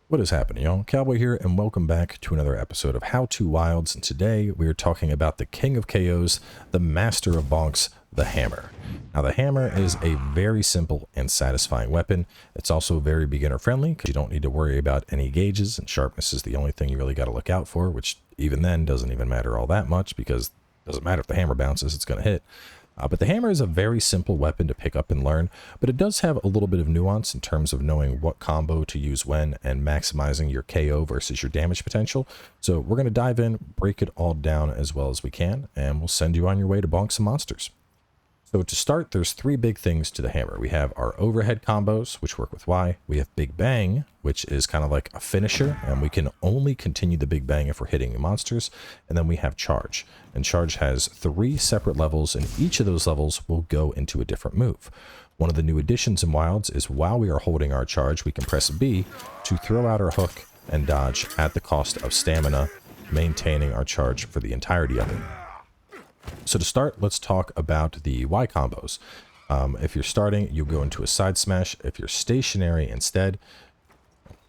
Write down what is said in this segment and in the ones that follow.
What is happening, y'all? Cowboy here, and welcome back to another episode of How To Wilds. And today we are talking about the king of KOs, the master of bonks, the hammer. Now, the hammer is a very simple and satisfying weapon. It's also very beginner friendly because you don't need to worry about any gauges, and sharpness is the only thing you really got to look out for, which even then doesn't even matter all that much because it doesn't matter if the hammer bounces, it's going to hit. But the hammer is a very simple weapon to pick up and learn, but it does have a little bit of nuance in terms of knowing what combo to use when and maximizing your KO versus your damage potential. So we're going to dive in, break it all down as well as we can, and we'll send you on your way to bonk some monsters. So to start, there's three big things to the hammer. We have our overhead combos, which work with Y. We have Big Bang, which is kind of like a finisher, and we can only continue the Big Bang if we're hitting monsters. And then we have Charge. And Charge has three separate levels, and each of those levels will go into a different move. One of the new additions in Wilds is while we are holding our charge, we can press B to throw out our hook and dodge at the cost of stamina, maintaining our charge for the entirety of it. So to start, let's talk about the Y combos. If you're starting, you go into a side smash. If you're stationary instead,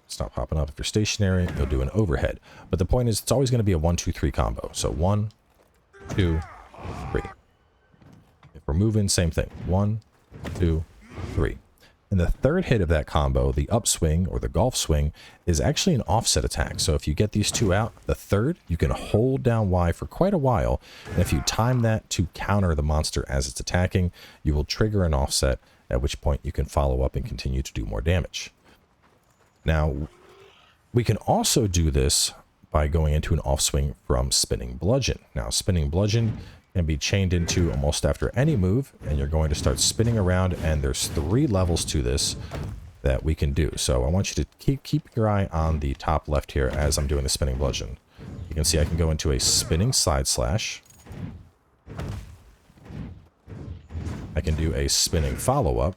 it's not popping up. If you're stationary, you'll do an overhead. But the point is, it's always going to be a 1-2-3 combo. So 1, 2, 3. If we're moving, same thing. 1, 2, 3. And the third hit of that combo, the upswing or the golf swing, is actually an offset attack. So if you get these two out, the third, you can hold down Y for quite a while. And if you time that to counter the monster as it's attacking, you will trigger an offset, at which point you can follow up and continue to do more damage. Now, we can also do this by going into an offswing from Spinning Bludgeon. Now, Spinning Bludgeon can be chained into almost after any move, and you're going to start spinning around, and there's three levels to this that we can do. So I want you to keep your eye on the top left here as I'm doing the Spinning Bludgeon. You can see I can go into a spinning side slash. I can do a spinning follow-up.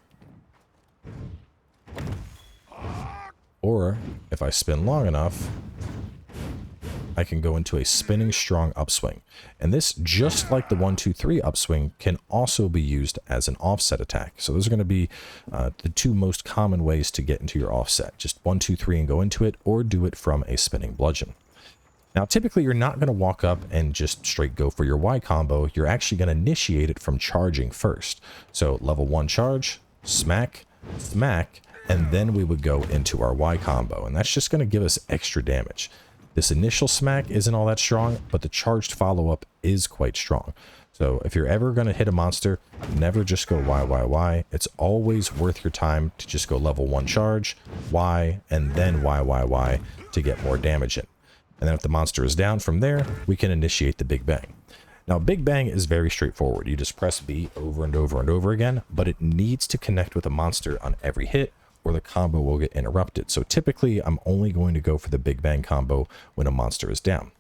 Or if I spin long enough, I can go into a spinning strong upswing. And this, just like the 1-2-3 upswing, can also be used as an offset attack. So those are going to be the two most common ways to get into your offset. Just 1-2-3 and go into it, or do it from a Spinning Bludgeon. Now, typically, you're not going to walk up and just straight go for your Y combo. You're actually going to initiate it from charging first. So level 1 charge, smack, smack, and then we would go into our Y combo. And that's just going to give us extra damage. This initial smack isn't all that strong, but the charged follow-up is quite strong. So if you're ever going to hit a monster, never just go Y. It's always worth your time to just go level 1 charge, Y, and then Y to get more damage in. And then if the monster is down from there, we can initiate the Big Bang. Now, Big Bang is very straightforward. You just press B over and over and over again, but it needs to connect with a monster on every hit, or the combo will get interrupted. So typically, I'm only going to go for the Big Bang combo when a monster is down.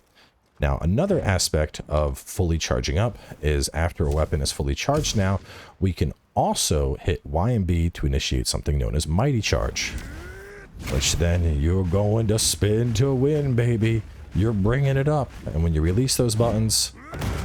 Now, another aspect of fully charging up is after a weapon is fully charged now, we can also hit Y and B to initiate something known as Mighty Charge, which then you're going to spin to win, baby. You're bringing it up. And when you release those buttons,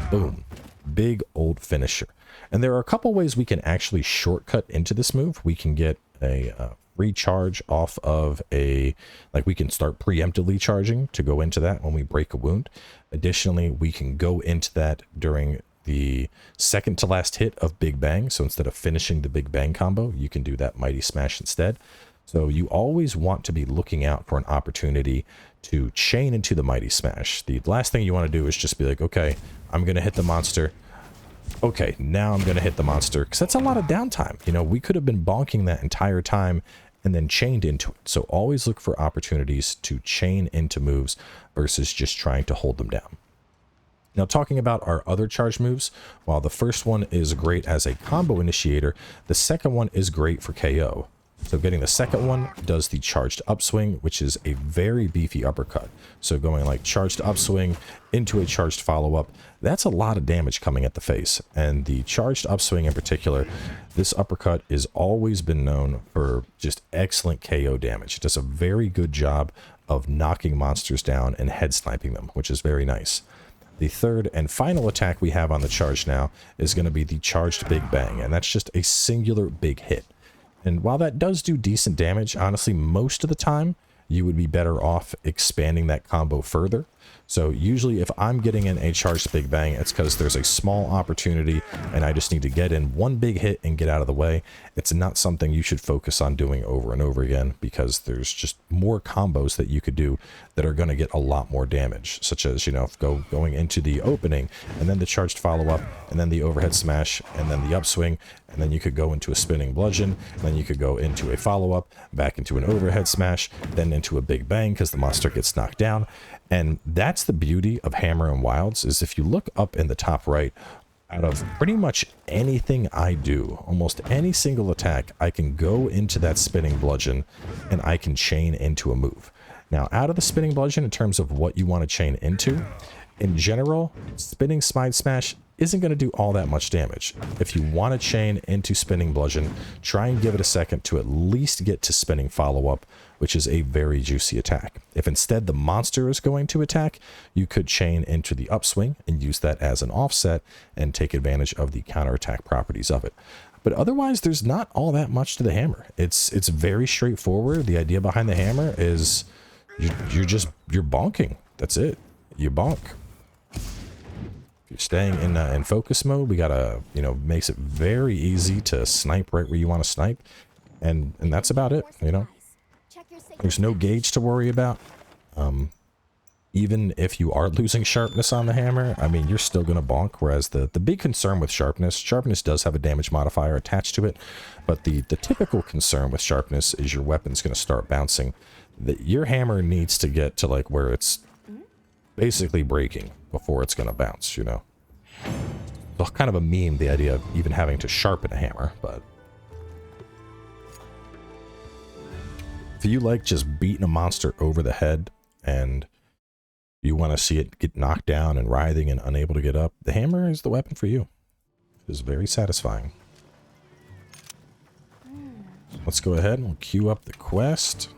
boom, big old finisher. And there are a couple ways we can actually shortcut into this move. We can get a recharge off of we can start preemptively charging to go into that when we break a wound. Additionally, we can go into that during the second to last hit of Big Bang. So instead of finishing the Big Bang combo, you can do that Mighty Smash instead. So you always want to be looking out for an opportunity to chain into the Mighty Smash. The last thing you want to do is just be like, okay, I'm going to hit the monster. Okay, now I'm going to hit the monster, because that's a lot of downtime. You know, we could have been bonking that entire time and then chained into it. So always look for opportunities to chain into moves versus just trying to hold them down. Now, talking about our other charge moves, while the first one is great as a combo initiator, the second one is great for KO. So getting the second one does the charged upswing, which is a very beefy uppercut. So going like charged upswing into a charged follow-up, that's a lot of damage coming at the face. And the charged upswing in particular, this uppercut has always been known for just excellent KO damage. It does a very good job of knocking monsters down and head sniping them, which is very nice. The third and final attack we have on the charge now is going to be the charged Big Bang, and that's just a singular big hit. And while that does do decent damage, honestly, most of the time, you would be better off expanding that combo further. So usually if I'm getting in a charged big bang, it's because there's a small opportunity and I just need to get in one big hit and get out of the way. It's not something you should focus on doing over and over again, because there's just more combos that you could do that are going to get a lot more damage, such as, you know, going into the opening and then the charged follow-up and then the overhead smash and then the upswing, and then you could go into a spinning bludgeon, and then you could go into a follow-up, back into an overhead smash, then into a big bang because the monster gets knocked down. And that's the beauty of Hammer and Wilds, is if you look up in the top right, out of pretty much anything I do, almost any single attack, I can go into that spinning bludgeon and I can chain into a move. Now, out of the spinning bludgeon, in terms of what you want to chain into, in general, spinning smite smash isn't going to do all that much damage. If you want to chain into spinning bludgeon, try and give it a second to at least get to spinning follow-up, which is a very juicy attack. If instead the monster is going to attack, you could chain into the upswing and use that as an offset and take advantage of the counterattack properties of it. But otherwise, there's not all that much to the hammer. It's very straightforward. The idea behind the hammer is you're bonking. That's it. You bonk. You're staying in focus mode. We gotta, you know, makes it very easy to snipe right where you want to snipe, and that's about it. You know, there's no gauge to worry about. Even if you are losing sharpness on the hammer, I mean, you're still gonna bonk. Whereas the big concern with sharpness does have a damage modifier attached to it, but the typical concern with sharpness is your weapon's gonna start bouncing. Your hammer needs to get to like where it's basically breaking before it's gonna bounce, you know. It's kind of a meme, the idea of even having to sharpen a hammer, but if you like just beating a monster over the head and you want to see it get knocked down and writhing and unable to get up, the hammer is the weapon for you. It is very satisfying. Let's go ahead and we'll queue up the quest.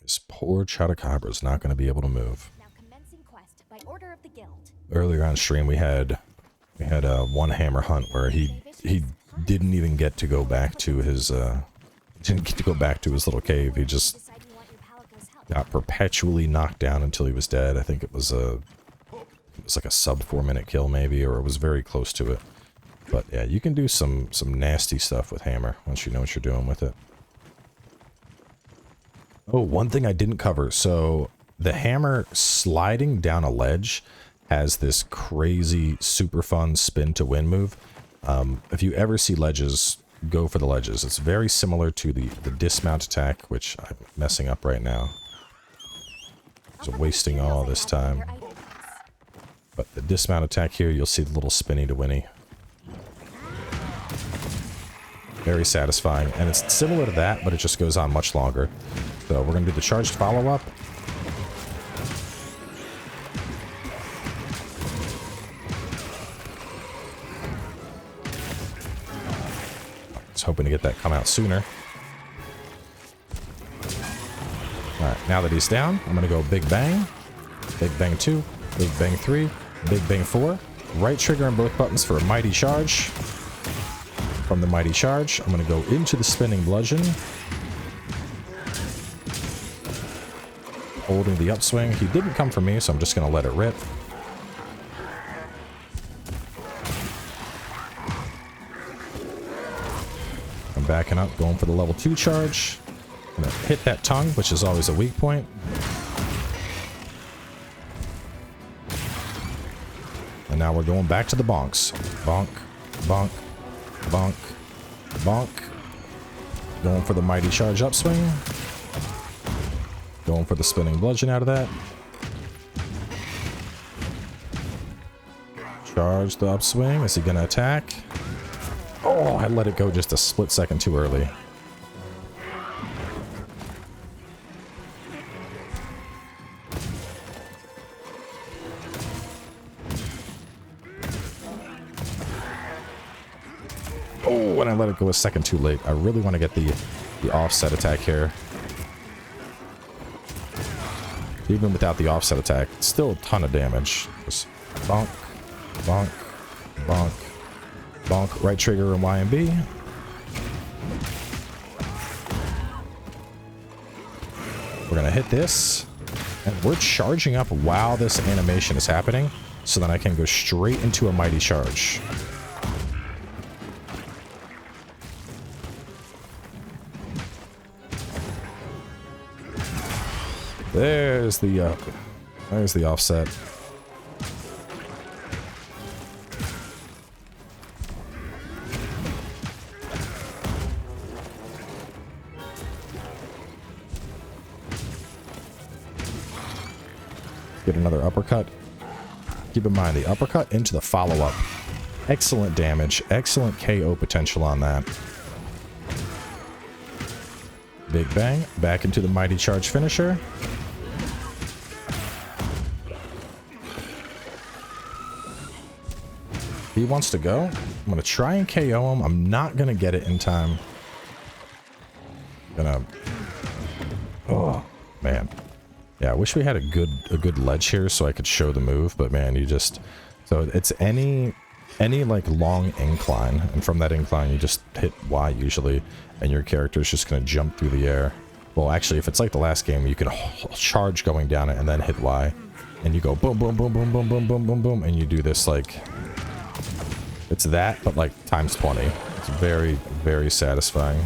This poor Chotacabra is not going to be able to move. Now commencing quest by order of the guild. Earlier on stream, we had a one hammer hunt where he didn't even get to go back to his little cave. He just got perpetually knocked down until he was dead. I think it was like a sub 4-minute kill maybe, or it was very close to it. But yeah, you can do some nasty stuff with hammer once you know what you're doing with it. Oh, one thing I didn't cover. So the hammer sliding down a ledge has this crazy, super fun spin to win move. If you ever see ledges, go for the ledges. It's very similar to the dismount attack, which I'm messing up right now. So wasting all this time. But the dismount attack here, you'll see the little spinny to winny. Very satisfying, and it's similar to that, but it just goes on much longer. So we're going to do the charged follow-up. I was hoping to get that come out sooner. Alright, now that he's down, I'm going to go Big Bang, Big Bang 2, Big Bang 3, Big Bang 4. Right trigger on both buttons for a Mighty Charge. From the Mighty Charge, I'm going to go into the Spinning Bludgeon. Holding the upswing. He didn't come for me, so I'm just going to let it rip. I'm backing up, going for the level 2 charge. I'm going to hit that tongue, which is always a weak point. And now we're going back to the bonks. Bonk, bonk, bonk, bonk. Going for the Mighty Charge upswing. Going for the Spinning Bludgeon out of that. Charge the upswing. Is he going to attack? Oh, I let it go just a split second too early. Oh, and I let it go a second too late. I really want to get the offset attack here. Even without the offset attack, it's still a ton of damage. Just bonk, bonk, bonk, bonk. Right trigger and Y and B. We're gonna hit this, and we're charging up while this animation is happening, so then I can go straight into a mighty charge. There's the offset. Get another uppercut. Keep in mind the uppercut into the follow-up. Excellent damage, excellent KO potential on that. Big bang, back into the mighty charge finisher. He wants to go. I'm gonna try and KO him. I'm not gonna get it in time. Oh man. Yeah, I wish we had a good ledge here so I could show the move, but man, you just, so it's any like long incline, and from that incline you just hit Y usually, and your character is just gonna jump through the air. Well, actually, if it's like the last game, you could charge going down it and then hit Y, and you go boom, boom, boom, boom, boom, boom, boom, boom, boom, and you do this like, it's that, but like times 20. It's very, very satisfying.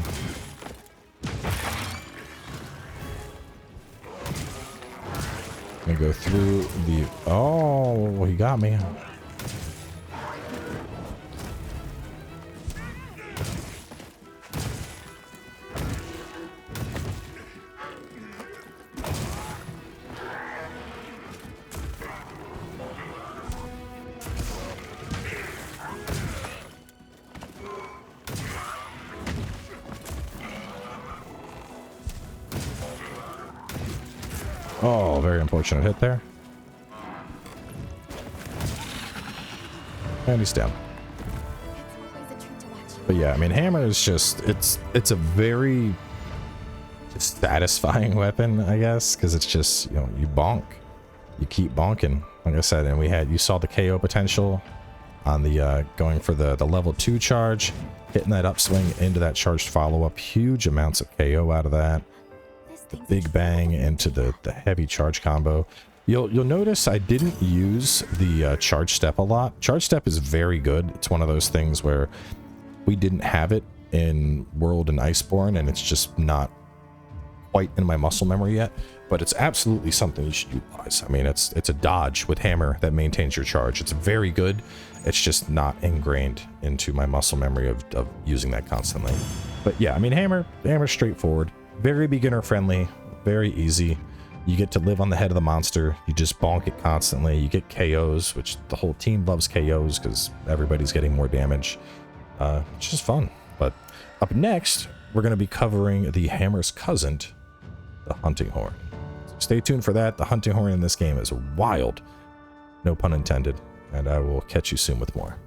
Go through the, oh, he got me. Oh, very unfortunate hit there. And he's down. But yeah, I mean, hammer is just, it's a very just satisfying weapon, I guess, because it's just, you know, you bonk. You keep bonking, like I said, and you saw the KO potential on the, going for the level 2 charge, hitting that upswing into that charged follow-up, huge amounts of KO out of that. The big bang into the heavy charge combo. You'll notice I didn't use the charge step a lot. Charge step is very good. It's one of those things where we didn't have it in World and Iceborne, and it's just not quite in my muscle memory yet. But it's absolutely something you should utilize. I mean, it's a dodge with hammer that maintains your charge. It's very good. It's just not ingrained into my muscle memory of using that constantly. But yeah, I mean, hammer's straightforward. Very beginner friendly, very easy. You get to live on the head of the monster. You just bonk it constantly. You get KOs, which the whole team loves KOs because everybody's getting more damage. It's just fun. But up next, we're going to be covering the hammer's cousin, the hunting horn. So stay tuned for that. The hunting horn in this game is wild. No pun intended. And I will catch you soon with more.